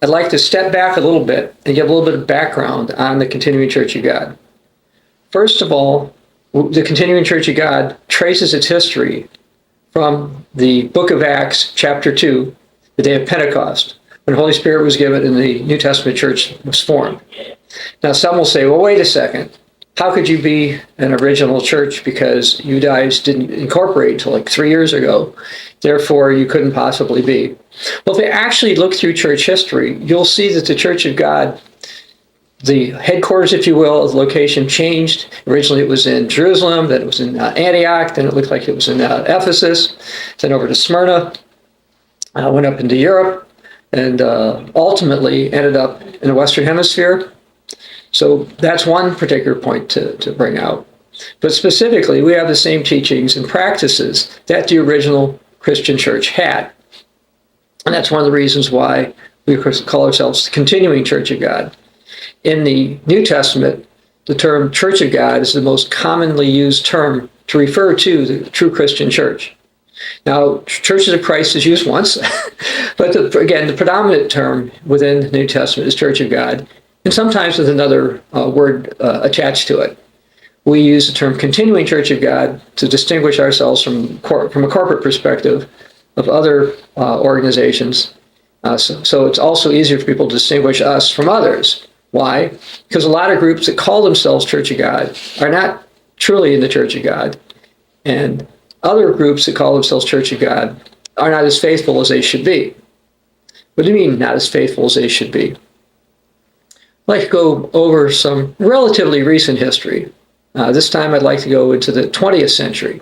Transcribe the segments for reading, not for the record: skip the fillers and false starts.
I'd like to step back a little bit and give a little bit of background on the Continuing Church of God. First of all, the Continuing Church of God traces its history from the book of Acts, chapter 2, the day of Pentecost, when the Holy Spirit was given and the New Testament church was formed. Now, some will say, well, wait a second. How could you be an original church because you guys didn't incorporate until like 3 years ago? Therefore, you couldn't possibly be. Well, if you actually look through church history, you'll see that the Church of God, the headquarters, if you will, the location changed. Originally, it was in Jerusalem, then it was in Antioch, then it looked like it was in Ephesus, then over to Smyrna, went up into Europe, and ultimately ended up in the Western Hemisphere. So that's one particular point to bring out. But specifically, we have the same teachings and practices that the original Christian church had. And that's one of the reasons why we call ourselves the Continuing Church of God. In the New Testament, the term Church of God is the most commonly used term to refer to the true Christian church. Now, Churches of Christ is used once, but again, the predominant term within the New Testament is Church of God, and sometimes with another word attached to it. We use the term Continuing Church of God to distinguish ourselves from a corporate perspective of other organizations. So it's also easier for people to distinguish us from others. Why? Because a lot of groups that call themselves Church of God are not truly in the Church of God. And other groups that call themselves Church of God are not as faithful as they should be. What do you mean, not as faithful as they should be? I'd like to go over some relatively recent history. This time I'd like to go into the 20th century.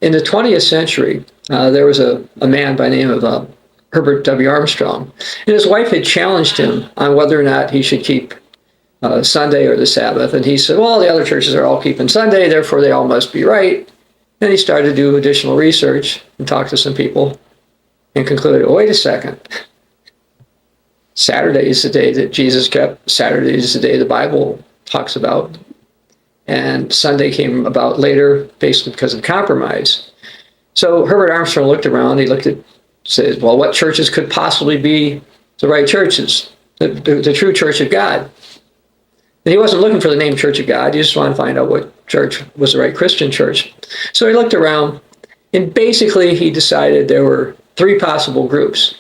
In the 20th century, there was a man by the name of Herbert W. Armstrong, and his wife had challenged him on whether or not he should keep Sunday or the Sabbath. And he said, well, the other churches are all keeping Sunday, therefore they all must be right. Then he started to do additional research and talk to some people and concluded, oh, wait a second. Saturday is the day that Jesus kept. Saturday is the day the Bible talks about. And Sunday came about later, basically because of compromise. So Herbert Armstrong looked around. He said, well, what churches could possibly be the right churches, the true Church of God? And he wasn't looking for the name Church of God. He just wanted to find out what church was the right Christian church. So he looked around, and basically he decided there were three possible groups.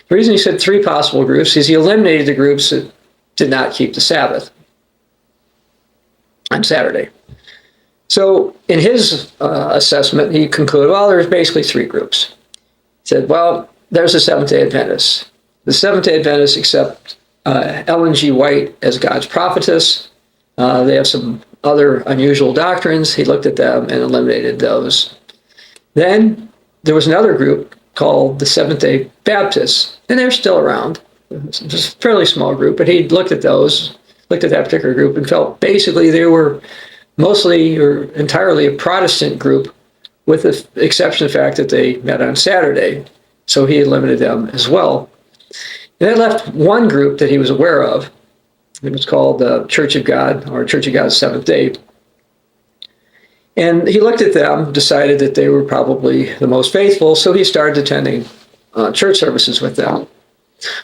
The reason he said three possible groups is he eliminated the groups that did not keep the Sabbath on Saturday. So in his assessment, he concluded, well, there's basically three groups. He said, well, there's the Seventh-day Adventists. The Seventh-day Adventists accept Ellen G. White as God's prophetess. They have some other unusual doctrines. He looked at them and eliminated those. Then there was another group called the Seventh-day Baptists, and they're still around. It's a fairly small group, but he looked at that particular group and felt basically they were mostly or entirely a Protestant group, with the exception of the fact that they met on Saturday. So he eliminated them as well. And that left one group that he was aware of. It was called the Church of God, or Church of God's Seventh Day. And he looked at them, decided that they were probably the most faithful, so he started attending church services with them.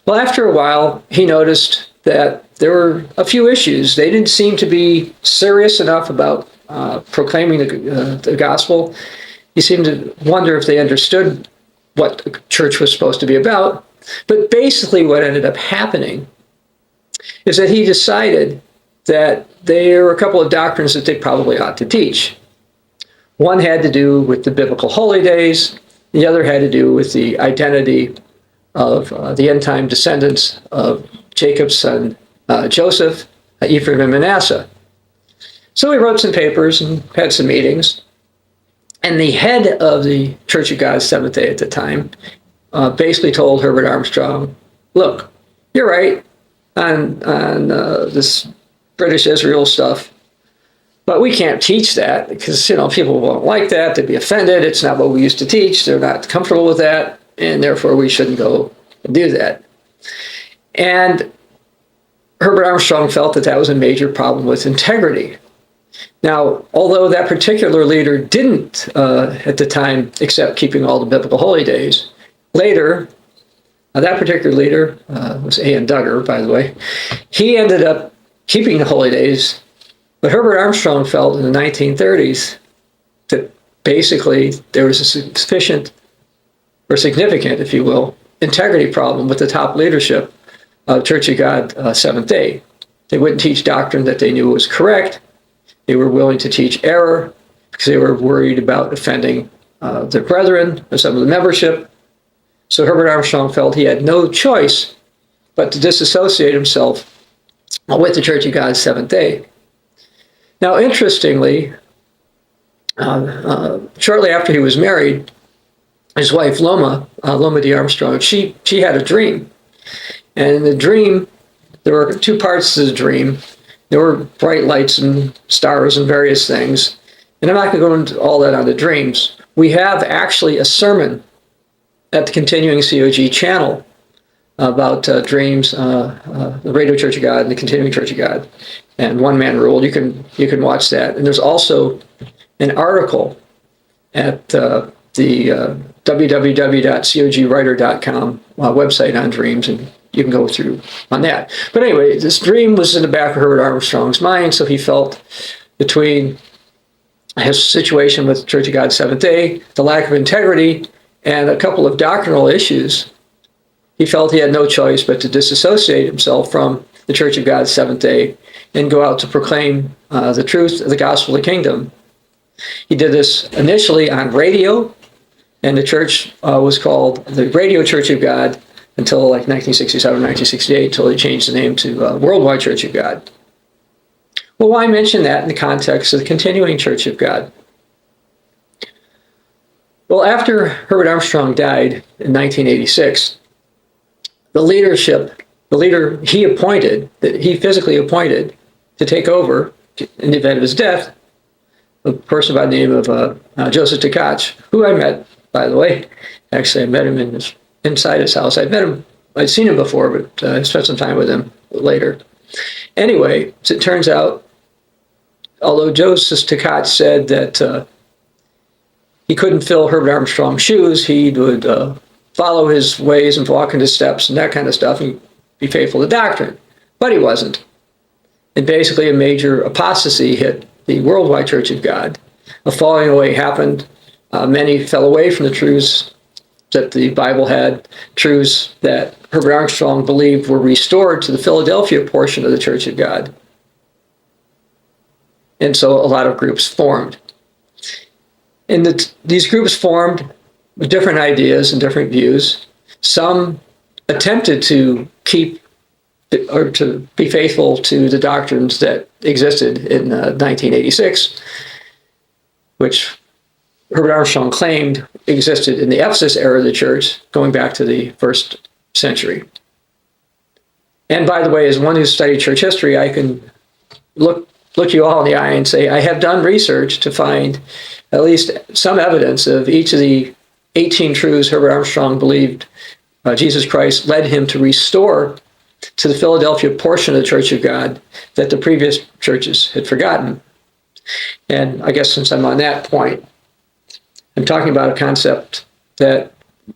Well, after a while, he noticed that there were a few issues. They didn't seem to be serious enough about proclaiming the gospel. He seemed to wonder if they understood what the church was supposed to be about. But basically what ended up happening is that he decided that there were a couple of doctrines that they probably ought to teach. One had to do with the biblical holy days. The other had to do with the identity of the end-time descendants of Jacob's son Joseph, Ephraim, and Manasseh. So he wrote some papers and had some meetings. And the head of the Church of God Seventh Day at the time basically told Herbert Armstrong, look, you're right on this British Israel stuff, but we can't teach that because, people won't like that. They'd be offended. It's not what we used to teach. They're not comfortable with that, and therefore we shouldn't go and do that. And Herbert Armstrong felt that that was a major problem with integrity. Now, although that particular leader didn't, at the time, accept keeping all the biblical holy days, later, That particular leader was A.N. Duggar, by the way. He ended up keeping the holy days, but Herbert Armstrong felt in the 1930s that basically there was a sufficient or significant, if you will, integrity problem with the top leadership of Church of God Seventh-day. They wouldn't teach doctrine that they knew was correct. They were willing to teach error because they were worried about offending their brethren or some of the membership. So Herbert Armstrong felt he had no choice but to disassociate himself with the Church of God Seventh-day. Now, interestingly, shortly after he was married, his wife Loma D. Armstrong, she had a dream. And in the dream, there were two parts to the dream. There were bright lights and stars and various things. And I'm not going to go into all that on the dreams. We have actually a sermon at the Continuing COG channel about dreams, the Radio Church of God and the Continuing Church of God, and One Man Rule. You can watch that. And there's also an article at the www.cogwriter.com website on dreams, and you can go through on that. But anyway, this dream was in the back of Herbert Armstrong's mind, so he felt between his situation with Church of God Seventh-day, the lack of integrity, and a couple of doctrinal issues, he felt he had no choice but to disassociate himself from the Church of God Seventh-day and go out to proclaim the truth of the gospel of the kingdom. He did this initially on radio, and the church was called the Radio Church of God until like 1967, 1968, until they changed the name to Worldwide Church of God. Well, why mention that in the context of the Continuing Church of God? Well, after Herbert Armstrong died in 1986, the leader he appointed, that he physically appointed to take over in the event of his death, a person by the name of Joseph Tkach, who I met, by the way. Actually, I met him inside his house. I'd seen him before, but I spent some time with him later. Anyway, as it turns out, although Joseph Tkach said that he couldn't fill Herbert Armstrong's shoes, he would follow his ways and walk in his steps and that kind of stuff and be faithful to doctrine. But he wasn't. And basically a major apostasy hit the Worldwide Church of God. A falling away happened. Many fell away from the truths that the Bible had, truths that Herbert Armstrong believed were restored to the Philadelphia portion of the Church of God. And so a lot of groups formed. And these groups formed with different ideas and different views. Some attempted to keep or to be faithful to the doctrines that existed in 1986, which Herbert Armstrong claimed existed in the Ephesus era of the church, going back to the first century. And by the way, as one who studied church history, I can look you all in the eye and say, I have done research to find at least some evidence of each of the 18 truths Herbert Armstrong believed Jesus Christ led him to restore to the Philadelphia portion of the Church of God that the previous churches had forgotten. And I guess since I'm on that point, I'm talking about a concept that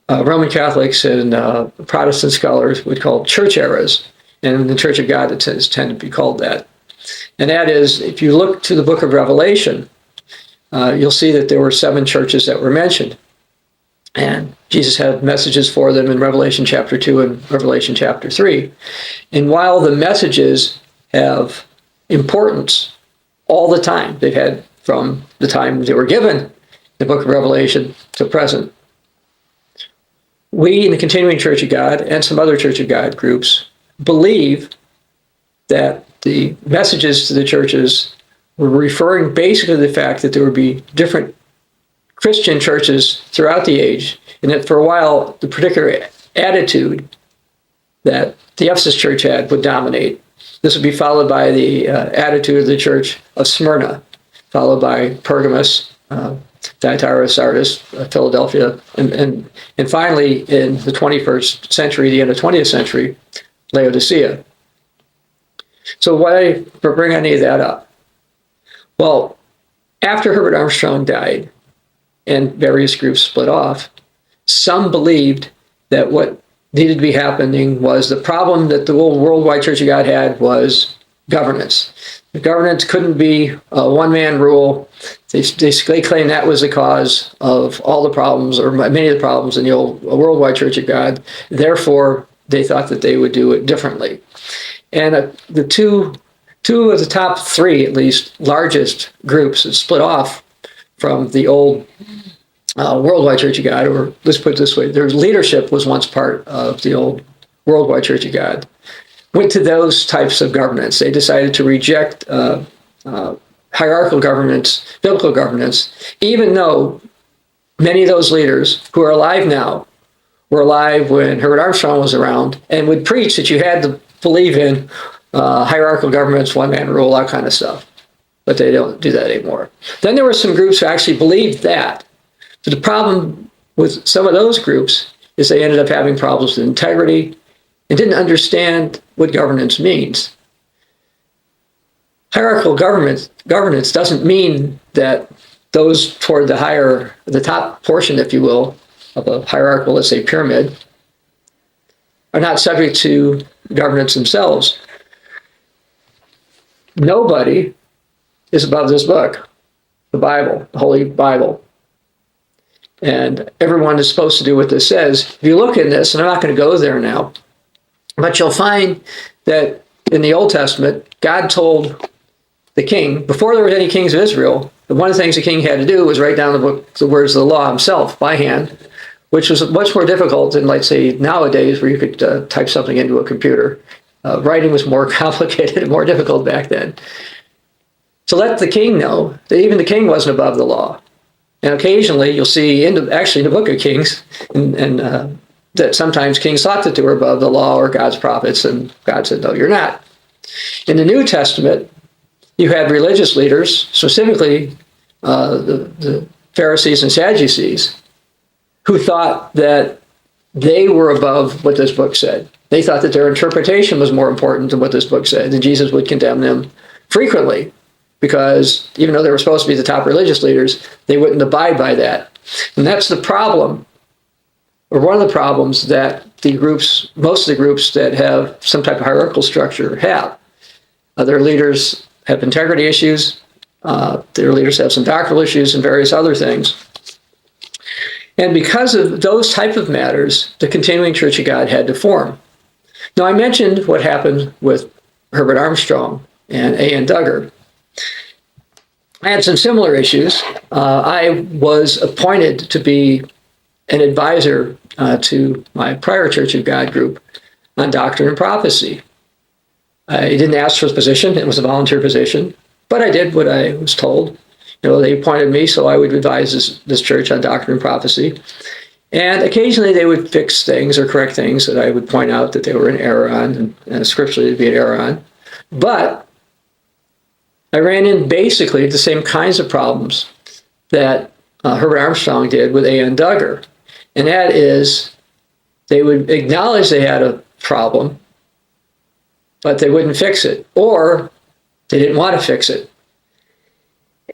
Roman Catholics and Protestant scholars would call church eras, and in the Church of God it tends to be called that. And that is, if you look to the book of Revelation, you'll see that there were 7 churches that were mentioned. And Jesus had messages for them in Revelation chapter 2 and Revelation chapter 3. And while the messages have importance all the time, they've had from the time they were given, the book of Revelation, to present, we in the Continuing Church of God and some other Church of God groups believe that the messages to the churches were referring basically to the fact that there would be different Christian churches throughout the age, and that for a while the particular attitude that the Ephesus church had would dominate. This would be followed by the attitude of the church of Smyrna, followed by Pergamos, Thyatira, Sardis, Philadelphia, and finally in the 21st century, the end of 20th century, Laodicea. So why bring any of that up? Well, after Herbert Armstrong died and various groups split off, some believed that what needed to be happening was the problem that the worldwide Church of God had was governance. The governance couldn't be a one-man rule. They claimed that was the cause of all the problems, or many of the problems in the old worldwide Church of God. Therefore, they thought that they would do it differently. And the two of the top three, at least, largest groups that split off from the old worldwide Church of God, or let's put it this way, their leadership was once part of the old worldwide Church of God, went to those types of governance. They decided to reject hierarchical governance, biblical governance, even though many of those leaders who are alive now were alive when Herbert Armstrong was around and would preach that you had to believe in hierarchical governments, one-man rule, that kind of stuff. But they don't do that anymore. Then there were some groups who actually believed that. But the problem with some of those groups is they ended up having problems with integrity and didn't understand what governance means. Hierarchical governance doesn't mean that those toward the top portion, if you will, of a hierarchical, let's say, pyramid, are not subject to governance themselves. Nobody is above this book, the Bible, the Holy Bible. And everyone is supposed to do what this says. If you look in this, and I'm not going to go there now, but you'll find that in the Old Testament, God told the king, before there were any kings of Israel, that one of the things the king had to do was write down the words of the law himself by hand, which was much more difficult than, like, say, nowadays, where you could type something into a computer. Writing was more complicated and more difficult back then. To let the king know that even the king wasn't above the law. And occasionally you'll see, actually in the book of Kings, and that sometimes kings thought that they were above the law or God's prophets, and God said, no, you're not. In the New Testament, you had religious leaders, specifically the Pharisees and Sadducees, who thought that they were above what this book said. They thought that their interpretation was more important than what this book said, and Jesus would condemn them frequently, because even though they were supposed to be the top religious leaders, they wouldn't abide by that. And that's the problem, or one of the problems that most of the groups that have some type of hierarchical structure have. Their leaders have integrity issues, their leaders have some doctrinal issues and various other things. And because of those type of matters, the continuing Church of God had to form. Now, I mentioned what happened with Herbert Armstrong and A.N. Duggar. I had some similar issues. I was appointed to be an advisor to my prior Church of God group on doctrine and prophecy. I didn't ask for the position. It was a volunteer position, but I did what I was told. They appointed me so I would advise this church on doctrine and prophecy. And occasionally they would fix things or correct things that I would point out that they were in error on, and scripturally to be an error on. But I ran in basically the same kinds of problems that Herbert Armstrong did with A.N. Duggar. And that is, they would acknowledge they had a problem, but they wouldn't fix it, or they didn't want to fix it.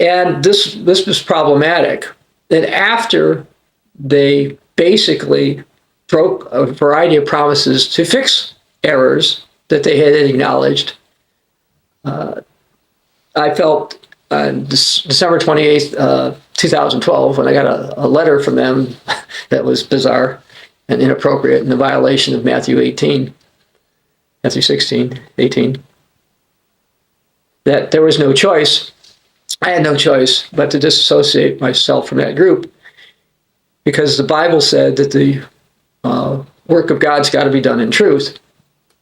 And this was problematic. And after they basically broke a variety of promises to fix errors that they had acknowledged, I felt on December 28th, 2012, when I got a letter from them that was bizarre and inappropriate and a violation of Matthew 16, 18, that there was no choice. I had no choice but to disassociate myself from that group, because the Bible said that the work of God's got to be done in truth.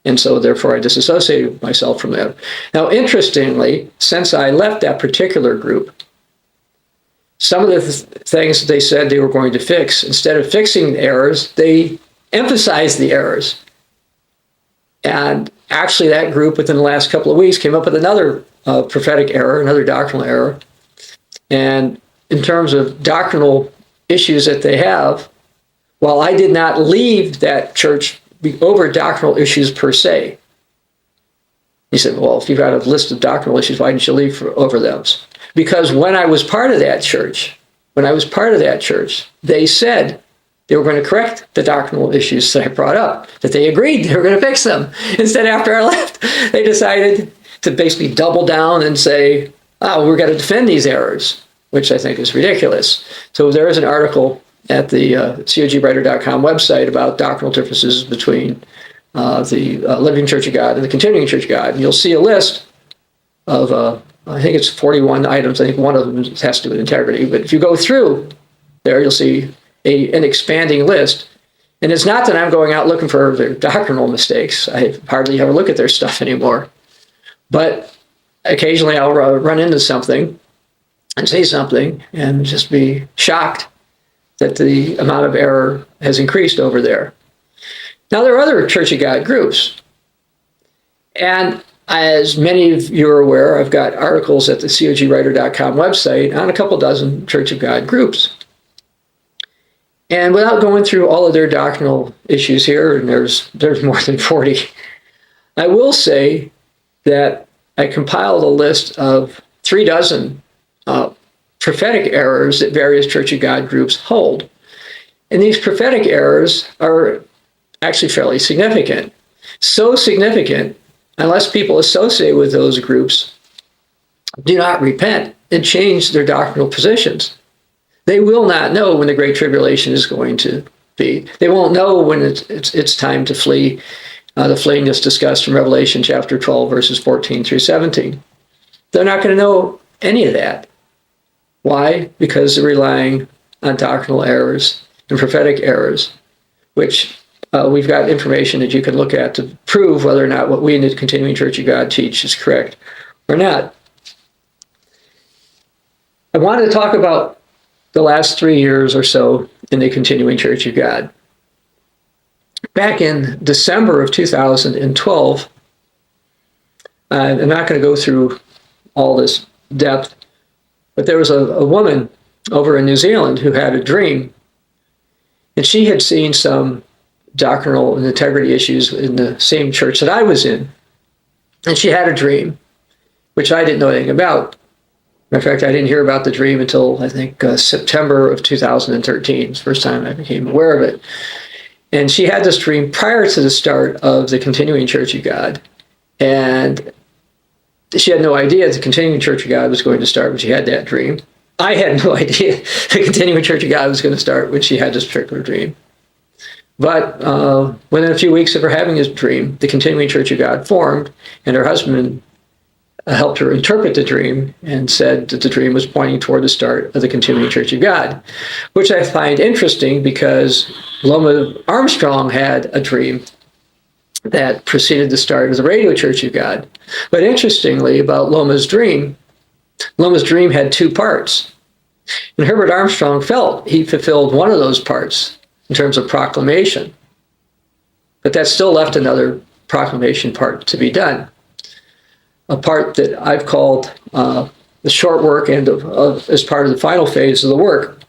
And so therefore I disassociated myself from that. Now, interestingly, since I left that particular group, some of the things that they said they were going to fix, instead of fixing the errors, they emphasized the errors. And actually that group within the last couple of weeks came up with another prophetic error, another doctrinal error. And in terms of doctrinal issues that they have, while I did not leave that church over doctrinal issues per se. He said, well, if you've got a list of doctrinal issues, why didn't you leave over those? Because when I was part of that church, they said they were going to correct the doctrinal issues that I brought up, that they agreed they were going to fix them. Instead, after I left, they decided to basically double down and say, oh, we're going to defend these errors, which I think is ridiculous. So there is an article at the COGwriter.com website about doctrinal differences between the Living Church of God and the Continuing Church of God. And you'll see a list of, I think it's 41 items. I think one of them has to do with integrity. But if you go through there, you'll see an expanding list. And it's not that I'm going out looking for their doctrinal mistakes. I hardly ever look at their stuff anymore. But occasionally I'll run into something and say something and just be shocked that the amount of error has increased over there. Now, there are other Church of God groups. And as many of you are aware, I've got articles at the COGwriter.com website on a couple dozen Church of God groups. And without going through all of their doctrinal issues here, and there's more than 40, I will say that I compiled a list of 3 dozen prophetic errors that various Church of God groups hold. And these prophetic errors are actually fairly significant. So significant, unless people associated with those groups do not repent and change their doctrinal positions. They will not know when the Great Tribulation is going to be. They won't know when it's time to flee. The fleeing that's discussed from Revelation chapter 12, verses 14 through 17. They're not going to know any of that. Why? Because they're relying on doctrinal errors and prophetic errors, which we've got information that you can look at to prove whether or not what we in the Continuing Church of God teach is correct or not. I wanted to talk about the last 3 years or so in the Continuing Church of God. Back in December of 2012, I'm not going to go through all this depth, but there was a woman over in New Zealand who had a dream, and she had seen some doctrinal and integrity issues in the same church that I was in. And she had a dream, which I didn't know anything about. Matter of fact, I didn't hear about the dream until, I think, September of 2013. It's the first time I became aware of it. And she had this dream prior to the start of the Continuing Church of God. And she had no idea the Continuing Church of God was going to start when she had that dream. I had no idea the Continuing Church of God was going to start when she had this particular dream. But within a few weeks of her having this dream, the Continuing Church of God formed, and her husband helped her interpret the dream and said that the dream was pointing toward the start of the Continuing Church of God, which I find interesting because Loma Armstrong had a dream that preceded the start of the Radio Church of God. But interestingly, about Loma's dream had 2 parts. And Herbert Armstrong felt he fulfilled one of those parts in terms of proclamation. But that still left another proclamation part to be done. A part that I've called the short work and as part of the final phase of the work.